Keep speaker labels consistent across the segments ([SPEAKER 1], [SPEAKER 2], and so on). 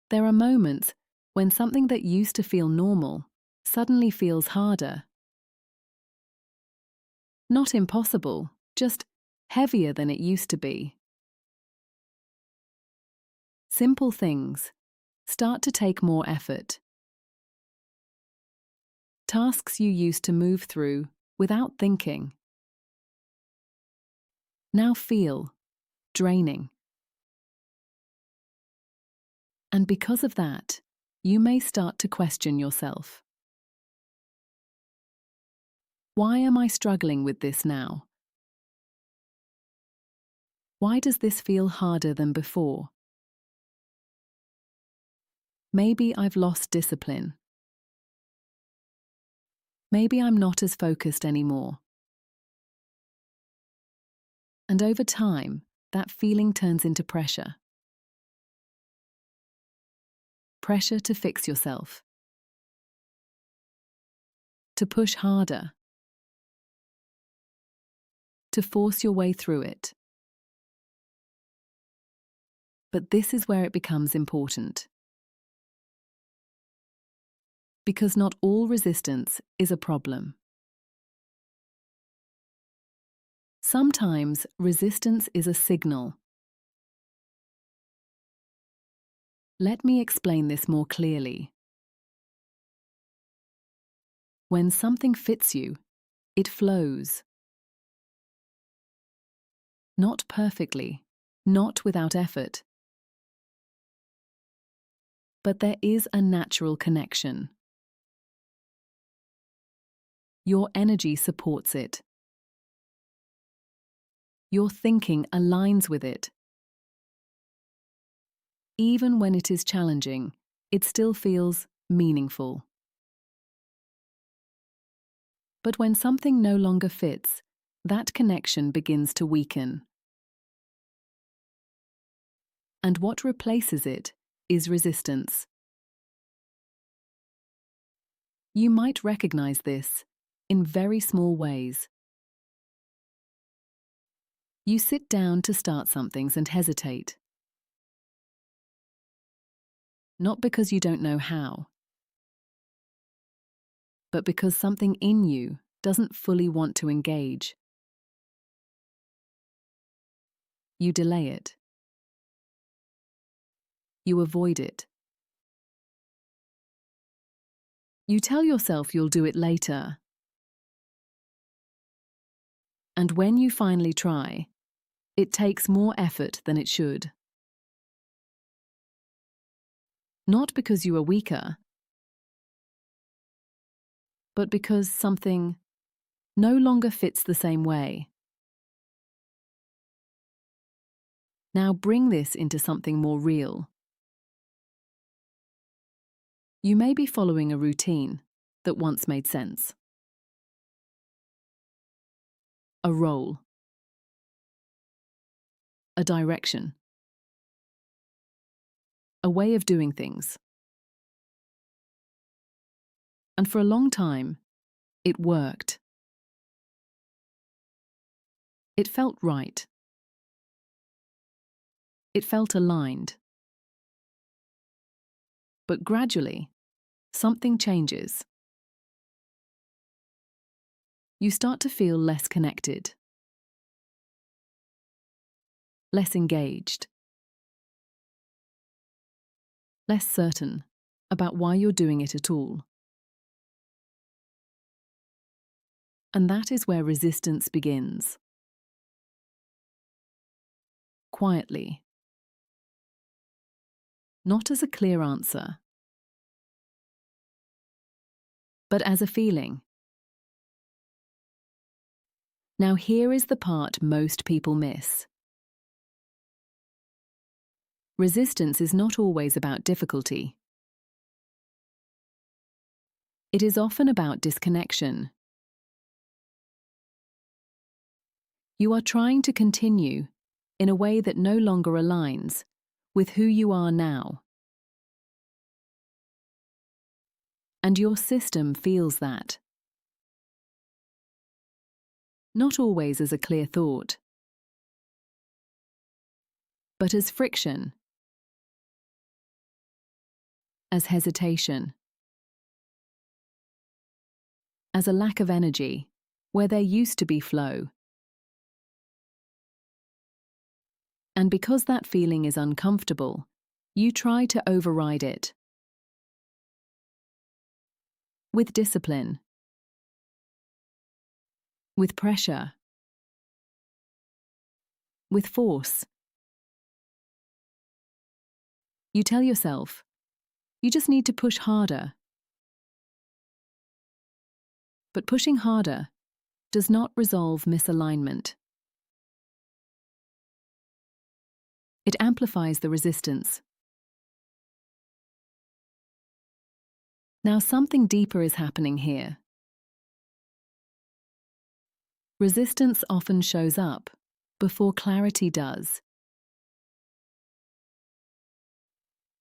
[SPEAKER 1] There are moments when something that used to feel normal suddenly feels harder. Not impossible, just heavier than it used to be. Simple things start to take more effort. Tasks you used to move through without thinking now feel draining. And because of that, you may start to question yourself. Why am I struggling with this now? Why does this feel harder than before? Maybe I've lost discipline. Maybe I'm not as focused anymore. And over time, that feeling turns into pressure. Pressure to fix yourself. To push harder. To force your way through it. But this is where it becomes important. Because not all resistance is a problem. Sometimes resistance is a signal. Let me explain this more clearly. When something fits you, it flows. Not perfectly, not without effort. But there is a natural connection. Your energy supports it. Your thinking aligns with it. Even when it is challenging, it still feels meaningful. But when something no longer fits, that connection begins to weaken. And what replaces it is resistance. You might recognize this in very small ways. You sit down to start something and hesitate. Not because you don't know how, but because something in you doesn't fully want to engage. You delay it. You avoid it. You tell yourself you'll do it later. And when you finally try, it takes more effort than it should. Not because you are weaker, but because something no longer fits the same way. Now bring this into something more real. You may be following a routine that once made sense. A role. A direction. A way of doing things. And for a long time, it worked. It felt right. It felt aligned. But gradually, something changes. You start to feel less connected, less engaged, less certain about why you're doing it at all. And that is where resistance begins. Quietly. Not as a clear answer, but as a feeling. Now here is the part most people miss. Resistance is not always about difficulty. It is often about disconnection. You are trying to continue in a way that no longer aligns with who you are now. And your system feels that. Not always as a clear thought, but as friction. as hesitation, as a lack of energy where there used to be flow. And because that feeling is uncomfortable, you try to override it. With discipline, with pressure, with force. You tell yourself, you just need to push harder. But pushing harder does not resolve misalignment. It amplifies the resistance. Now something deeper is happening here. Resistance often shows up before clarity does.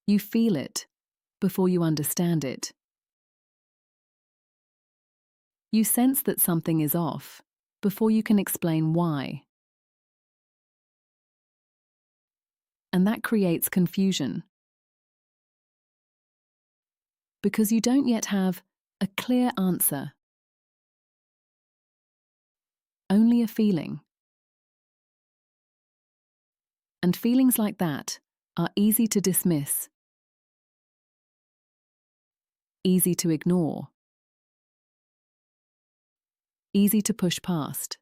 [SPEAKER 1] You feel it before you understand it. You sense that something is off before you can explain why. And that creates confusion. Because you don't yet have a clear answer. Only a feeling. And feelings like that are easy to dismiss, easy to ignore, easy to push past.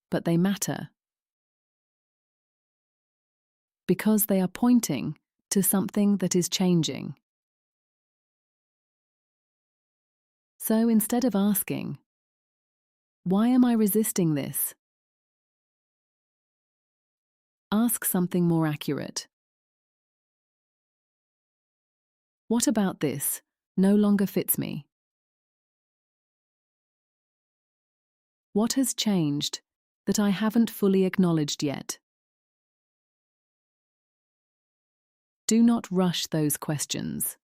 [SPEAKER 1] But they matter. Because they are pointing to something that is changing. So instead of asking, why am I resisting this? Ask something more accurate. What about this no longer fits me? What has changed that I haven't fully acknowledged yet? Do not rush those questions.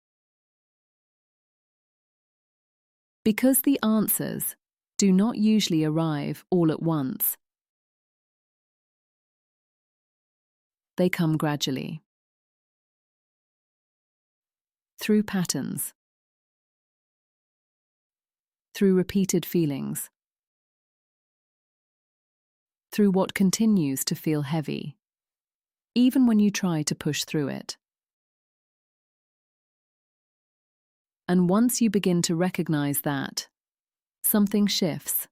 [SPEAKER 1] Because the answers do not usually arrive all at once. They come gradually. Through patterns. Through repeated feelings. Through what continues to feel heavy, even when you try to push through it. And once you begin to recognize that, something shifts.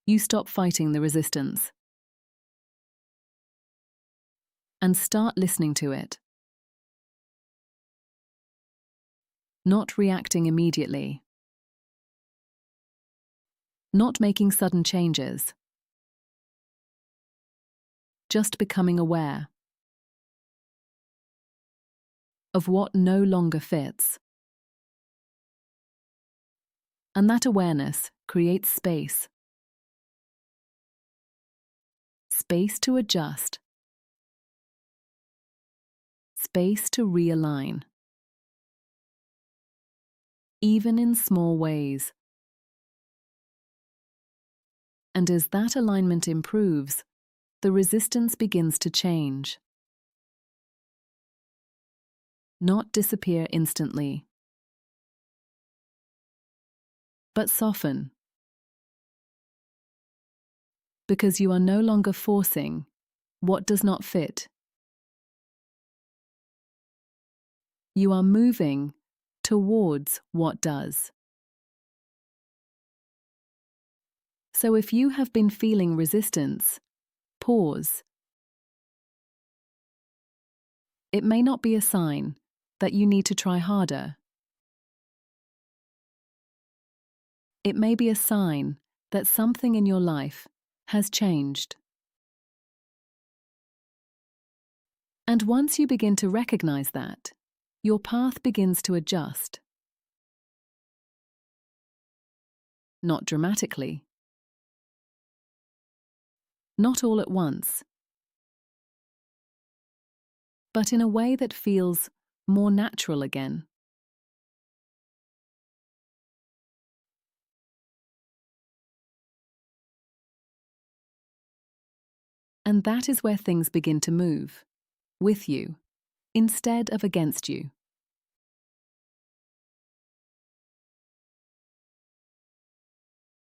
[SPEAKER 1] You stop fighting the resistance and start listening to it. Not reacting immediately. Not making sudden changes. Just becoming aware of what no longer fits. And that awareness creates space. Space to adjust. Space to realign. Even in small ways. And as that alignment improves, the resistance begins to change. Not disappear instantly, but soften. Because you are no longer forcing what does not fit. You are moving towards what does. So if you have been feeling resistance, pause. It may not be a sign that you need to try harder. It may be a sign that something in your life has changed. And once you begin to recognize that, your path begins to adjust. Not dramatically. Not all at once. But in a way that feels more natural again. And that is where things begin to move. with you, instead of against you.